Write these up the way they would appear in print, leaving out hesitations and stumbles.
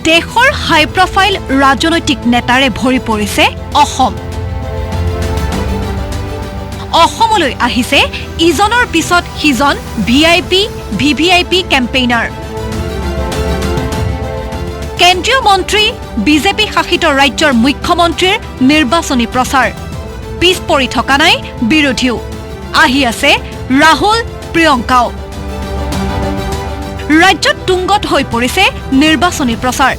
দেশৰ হাই প্ৰফাইল ৰাজনৈতিক নেতাৰে ভৰি পৰিছে অসম। অসমলৈ আহিছে ইজনৰ পিছত সিজন ভিআইপি ভিভিআইপি কেম্পেইনাৰ। কেন্দ্ৰীয় মন্ত্ৰী বিজেপি শাসিত ৰাজ্যৰ মুখ্যমন্ত্ৰীৰ নিৰ্বাচনী প্ৰচাৰ পিছ পৰি থকা নাই বিৰোধীও। আহি আছে ৰাহুল প্ৰিয়ংকাও। ৰাজ্যত তুংগত হৈ পৰিছে নিৰ্বাচনী প্ৰচাৰ।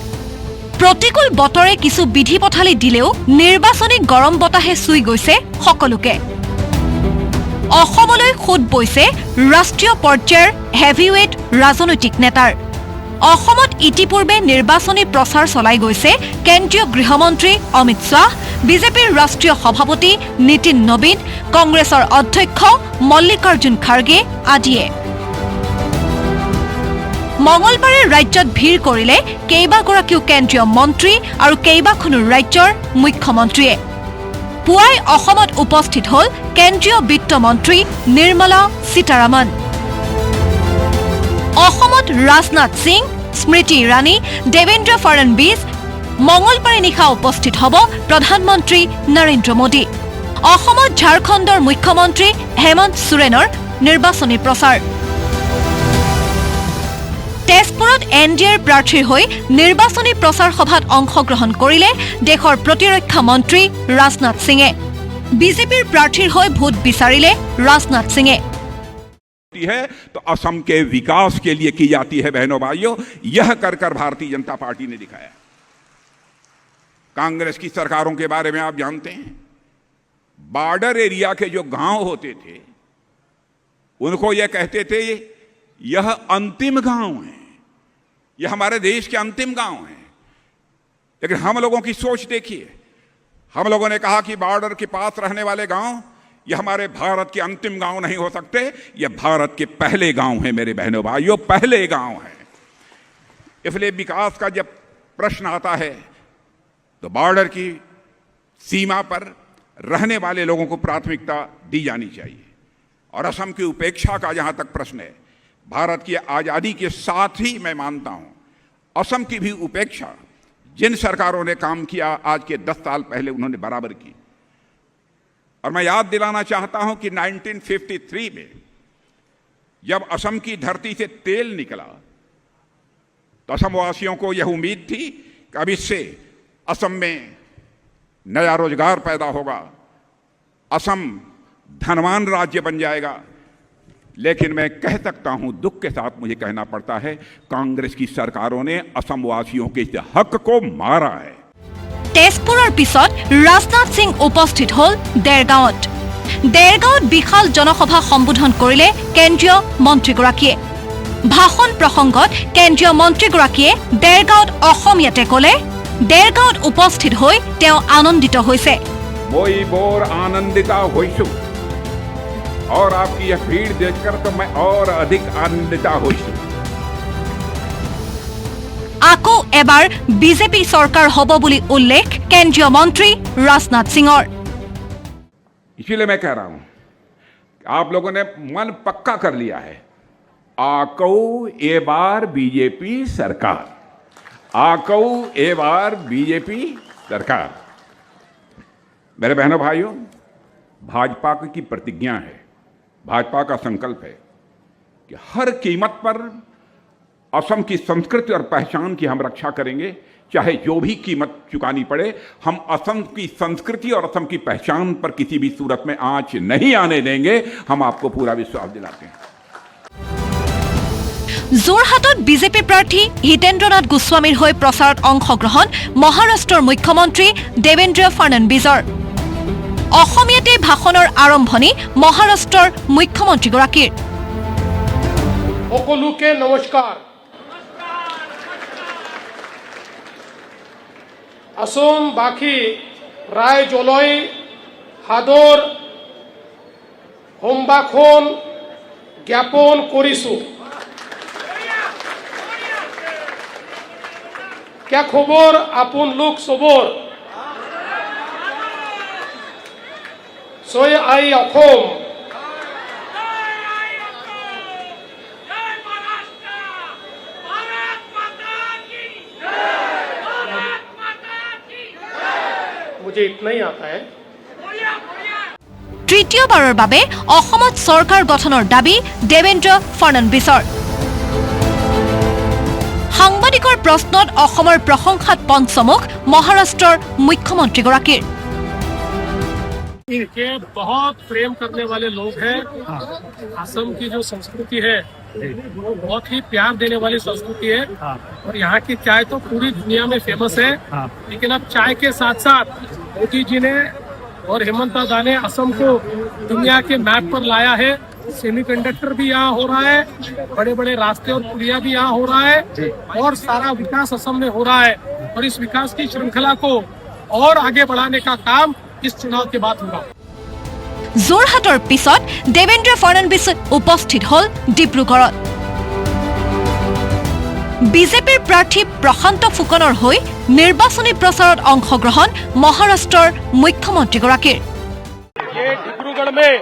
প্ৰতিকূল বতৰে কিছু বিধি পথালি দিলেও নিৰ্বাচনী গৰম বতাহে চুই গৈছে সকলোকে। অসমলৈ সোঁত বৈছে ৰাষ্ট্ৰীয় পৰ্যায়ৰ হেভিৱেইট ৰাজনৈতিক নেতাৰ। অসমত ইতিপূৰ্বে নিৰ্বাচনী প্ৰচাৰ চলাই গৈছে কেন্দ্ৰীয় গৃহমন্ত্ৰী অমিত শ্বাহ, বিজেপিৰ ৰাষ্ট্ৰীয় সভাপতি নীতিন নবীন, কংগ্ৰেছৰ অধ্যক্ষ মল্লিকাৰ্জুন খাৰ্গে আদিয়ে। মঙলবাৰে ৰাজ্যত ভিৰ কৰিলে কেইবাগৰাকীও কেন্দ্ৰীয় মন্ত্ৰী আৰু কেইবাখনো ৰাজ্যৰ মুখ্যমন্ত্ৰীয়ে। পুৱাই অসমত উপস্থিত হ'ল কেন্দ্ৰীয় বিত্তমন্ত্ৰী নিৰ্মলা সীতাৰামন। অসমত ৰাজনাথ সিং, স্মৃতি ইৰাণী, দেৱেন্দ্ৰ ফাড়নবিছ। মঙলবাৰে নিশা উপস্থিত হ'ব প্ৰধানমন্ত্ৰী নৰেন্দ্ৰ মোদী। অসমত ঝাৰখণ্ডৰ মুখ্যমন্ত্ৰী হেমন্ত সোৰেনৰ নিৰ্বাচনী প্ৰচাৰ। তেজপুৰত এনডিএৰ প্ৰাৰ্থীৰ হৈ নিৰ্বাচনী প্ৰচাৰ সভাত অংশগ্ৰহণ কৰিলে দেশৰ প্ৰতিৰক্ষা মন্ত্ৰী ৰাজনাথ সিঙে। বিজেপিৰ প্ৰাৰ্থীৰ হৈ ভোট বিচাৰিলে ৰাজনাথ সিঙে। है तो असम के विकास के लिए की जाती है बहनों भाइयों, यह कर कर भारतीय जनता पार्टी ने दिखाया। कांग्रेस की सरकारों के बारे में आप जानते हैं, बॉर्डर एरिया के जो गांव होते थे उनको यह कहते थे यह अंतिम गांव है, यह हमारे देश के अंतिम गांव हैं। लेकिन हम लोगों की सोच देखिए, हम लोगों ने कहा कि बॉर्डर के पास रहने वाले गांव ये हमारे भारत के अंतिम गांव नहीं हो सकते, ये भारत के पहले गांव हैं मेरे बहनों भाइयों, पहले गांव हैं। इसलिए विकास का जब प्रश्न आता है तो बॉर्डर की सीमा पर रहने वाले लोगों को प्राथमिकता दी जानी चाहिए। और असम की उपेक्षा का जहां तक प्रश्न है, भारत की आज़ादी के साथ ही मैं मानता हूं असम की भी उपेक्षा जिन सरकारों ने काम किया आज के 10 साल पहले उन्होंने बराबर की। और मैं याद दिलाना चाहता हूं कि 1953 में जब असम की धरती से तेल निकला तो असमवासियों को यह उम्मीद थी कि अब इससे असम में नया रोजगार पैदा होगा, असम धनवान राज्य बन जाएगा। लेकिन मैं कह सकता हूं, दुख के साथ मुझे कहना पड़ता है, कांग्रेस की सरकारों ने असमवासियों के इस हक को मारा है। তেজপুৰৰ পিছত ৰাজনাথ সিং উপস্থিত হ'ল দেৰগাঁৱত। দেৰগাঁৱত বিশাল জনসভা সম্বোধন কৰিলে কেন্দ্ৰীয় মন্ত্ৰীগৰাকীয়ে। ভাষণ প্ৰসংগত কেন্দ্ৰীয় মন্ত্ৰীগৰাকীয়ে দেৰগাঁৱত অসমীয়াতে ক'লে। দেৰগাঁৱত উপস্থিত হৈ তেওঁ আনন্দিত হৈছে। মই বৰ আনন্দিত হৈছো और आपकी यह भीड़ देखकर तो मैं और अधिक आनंदित হৈছো। আকৌ এবাৰ বিজেপি চৰকাৰ হ'ব বুলি উল্লেখ কেন্দ্ৰীয় মন্ত্ৰী ৰাজনাথ সিঙৰ। इसीलिए मैं कह रहा हूं आप लोगों ने मन पक्का कर लिया है, आको ए बार बीजेपी सरकार, आको ए बार बीजेपी सरकार। मेरे बहनों भाइयों, भाजपा की प्रतिज्ञा है, भाजपा का संकल्प है कि हर कीमत पर असम की संस्कृति और पहचान की हम रक्षा करेंगे, चाहे जो भी कीमत चुकानी पड़े। हम असम की संस्कृति और असम की पहचान पर किसी भी सूरत में आंच नहीं आने देंगे, हम आपको पूरा विश्वास दिलाते हैं। যোৰহাটত বিজেপি প্ৰাৰ্থী হিতেন্দ্ৰনাথ গোস্বামীৰ হৈ প্ৰচাৰত অংশগ্ৰহণ মহাৰাষ্ট্ৰৰ মুখ্যমন্ত্ৰী দেৱেন্দ্ৰ ফাড়নবিছৰ। অসমীয়াতে ভাষণৰ আৰম্ভণি মহাৰাষ্ট্ৰৰ মুখ্যমন্ত্ৰীগৰাকীৰ। সকলোকে নমস্কাৰ। অসমবাসী ৰাইজলৈ সাদৰ সম্ভাষণ জ্ঞাপন কৰিছোঁ। क्या खबर आपन लोक सबर सय आई অসম मुझे इतना ही आता है। তৃতীয়বাৰৰ বাবে অসমত চৰকাৰ গঠনৰ দাবী দেৱেন্দ্ৰ ফডণবীছৰ। সাংবাদিকৰ প্ৰশ্নত অসমৰ প্ৰশংসাত পঞ্চমুখ মহাৰাষ্ট্ৰৰ মুখ্যমন্ত্ৰীগৰাকীৰ। इनके बहुत प्रेम करने वाले लोग हैं। असम की जो संस्कृति है वो बहुत ही प्यार देने वाली संस्कृति है और यहाँ की चाय तो पूरी दुनिया में फेमस है। लेकिन अब चाय के साथ साथ मोदी जी ने और हेमंत दादा ने असम को दुनिया के मैप पर लाया है। सेमीकंडक्टर भी यहाँ हो रहा है, बड़े बड़े रास्ते और पुलिया भी यहाँ हो रहा है और सारा विकास असम में हो रहा है और इस विकास की श्रृंखला को और आगे बढ़ाने का काम इस चुनाव के बाद होगा। যোৰহাটৰ পিছত দেৱেন্দ্ৰ ফডণবীছ উপস্থিত হল ডিব্ৰুগড়ত। বিজেপিৰ প্ৰাৰ্থী প্ৰশান্ত ফুকনৰ হৈ নিৰ্বাচনী প্ৰচাৰত অংশগ্ৰহণ মহাৰাষ্ট্ৰৰ মুখ্যমন্ত্ৰীগৰাকীৰ। ये डिब्रूगढ़ में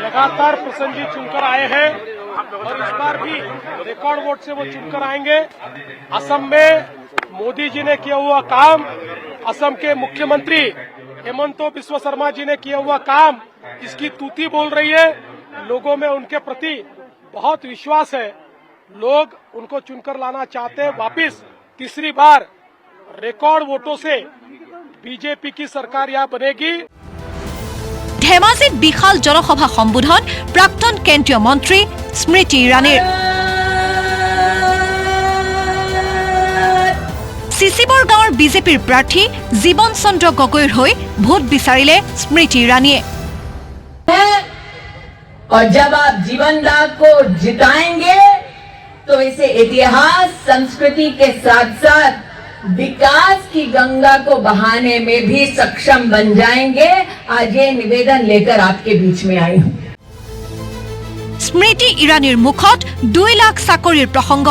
लगातार प्रसन्न जी चुनकर आए हैं और इस बार भी रिकॉर्ड वोट से वो चुनकर आएंगे। असम में मोदी जी ने किया हुआ काम, असम के मुख्यमंत्री हेमंत बिस्वा शर्मा जी ने किया हुआ काम, इसकी तूती बोल रही है। लोगों में उनके प्रति बहुत विश्वास है। लोग उनको चुनकर लाना चाहते हैं वापिस। तीसरी बार रिकॉर्ड वोटों से बीजेपी की सरकार यहाँ बनेगी। ধেমাজিত বিশাল জনসভা সম্বোধন প্ৰাক্তন কেন্দ্ৰীয় মন্ত্ৰী স্মৃতি ইৰাণীৰ। চিচিবৰ গাঁৱৰ বিজেপিৰ প্ৰাৰ্থী জীৱন চন্দ্ৰ গগৈৰ হৈ ভোট বিচাৰিলে স্মৃতি ইৰাণীয়ে। और जब आप जीवन दाग को जिताएंगे तो इसे इतिहास संस्कृति के साथ साथ विकास की गंगा को बहाने में भी सक्षम बन जाएंगे। आज ये निवेदन लेकर आपके बीच में आई हूं। স্মৃতি ইৰাণীৰ মুখত 2 লাখ চাকৰিৰ প্ৰসংগ।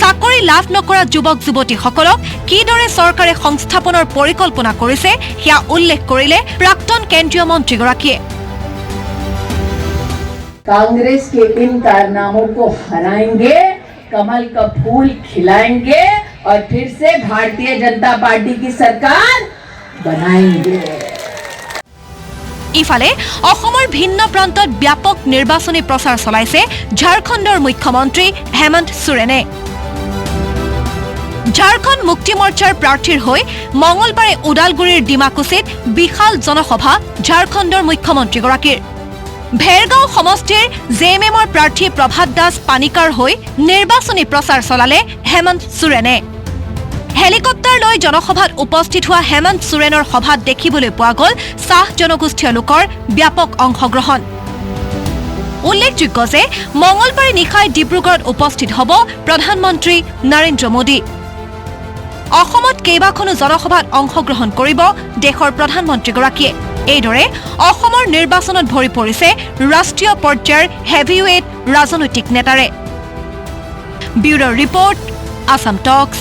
চাকৰি লাভ নকৰা যুৱক যুৱতীসকলক কিদৰে চৰকাৰে সংস্থাপনৰ পৰিকল্পনা কৰিছে সেয়া উল্লেখ কৰিলে প্ৰাক্তন কেন্দ্ৰীয় মন্ত্ৰীগৰাকীয়ে। कांग्रेस के इन कारनामों को हराएंगे, कमल का फूल खिलाएंगे और फिर से भारतीय जनता पार्टी की सरकार बनाएंगे। ইফালে অসমৰ ভিন্ন প্ৰান্তত ব্যাপক নিৰ্বাচনী প্ৰচাৰ চলাইছে ঝাৰখণ্ডৰ মুখ্যমন্ত্ৰী হেমন্ত সোৰেনে। ঝাৰখণ্ড মুক্তি মৰ্চাৰ প্ৰাৰ্থীৰ হৈ মঙলবাৰে ওদালগুৰিৰ ডিমাকুছিত বিশাল জনসভা ঝাৰখণ্ডৰ মুখ্যমন্ত্ৰীগৰাকীৰ। ভেৰগাঁও সমষ্টিৰ জেএমএমৰ প্ৰাৰ্থী প্ৰভাত দাস পানিকাৰ হৈ নিৰ্বাচনী প্ৰচাৰ চলালে হেমন্ত সোৰেনে। হেলিকপ্টাৰ লৈ জনসভাত উপস্থিত হোৱা হেমন্ত সোৰেনৰ সভাত দেখিবলৈ পোৱা গ'ল চাহ জনগোষ্ঠীয় লোকৰ ব্যাপক অংশগ্ৰহণ। উল্লেখযোগ্য যে মঙলবাৰে নিশাই ডিব্ৰুগড়ত উপস্থিত হ'ব প্ৰধানমন্ত্ৰী নৰেন্দ্ৰ মোদী। অসমত কেইবাখনো জনসভাত অংশগ্ৰহণ কৰিব দেশৰ প্ৰধানমন্ত্ৰীগৰাকীয়ে। এইদৰে অসমৰ নিৰ্বাচনত ভৰি পৰিছে ৰাষ্ট্ৰীয় পৰ্যায়ৰ হেভিৱেট ৰাজনৈতিক নেতাৰে। ব্যুৰ' ৰিপৰ্ট, আছাম টক্স।